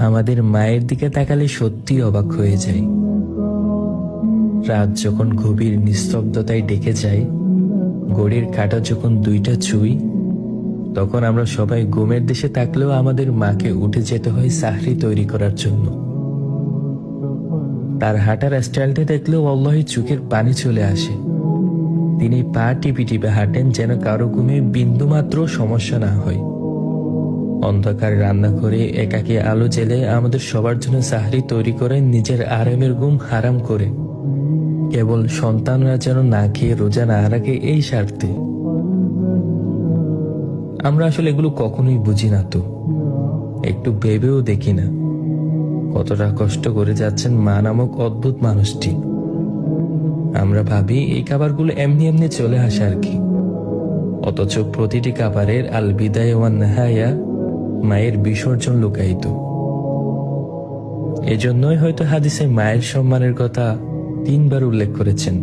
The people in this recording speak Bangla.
আমাদের মায়ের দিকে তাকালে সত্যি অবাক হয়ে যাই। রাত যখন গভীর নিস্তব্ধতায় ডেকে যায়, ঘড়ির কাঁটা যখন দুইটা ছুঁই, তখন আমরা সবাই ঘুমের দেশে থাকলেও আমাদের মাকে উঠে যেতে হয় সাহরি তৈরি করার জন্য। তার হাঁটার স্টাইলটা দেখলেও অল্লাহি চোখের পানি চলে আসে। তিনি পা টিপে টিপে হাঁটেন যেন কারো ঘুমে বিন্দুমাত্র সমস্যা না হয়। অন্ধকার রান্না করে একাকী আলো জেলে আমাদের সবার জন্য সাহরি তৈরি করে নিজের আরামের ঘুম হারাম করে, কেবল সন্তানরা যেন না খেয়ে রোজা না রাখে এই স্বার্থে। আমরা আসলে এগুলো কখনোই বুঝি না, তো একটু ভেবেও দেখি না কতটা কষ্ট করে যাচ্ছেন মা নামক অদ্ভুত মানুষটি। আমরা ভাবি এই খাবারগুলো এমনি এমনি চলে আসে আর কি, অথচ প্রতিটি খাবারের আল বিদায় ওয়ান নেহায়া মায়ের বিসর্জন লুকায়িত। এজন্যই হয়তো হাদিসে মায়ের সম্মানের কথা 3 বার উল্লেখ করেছেন।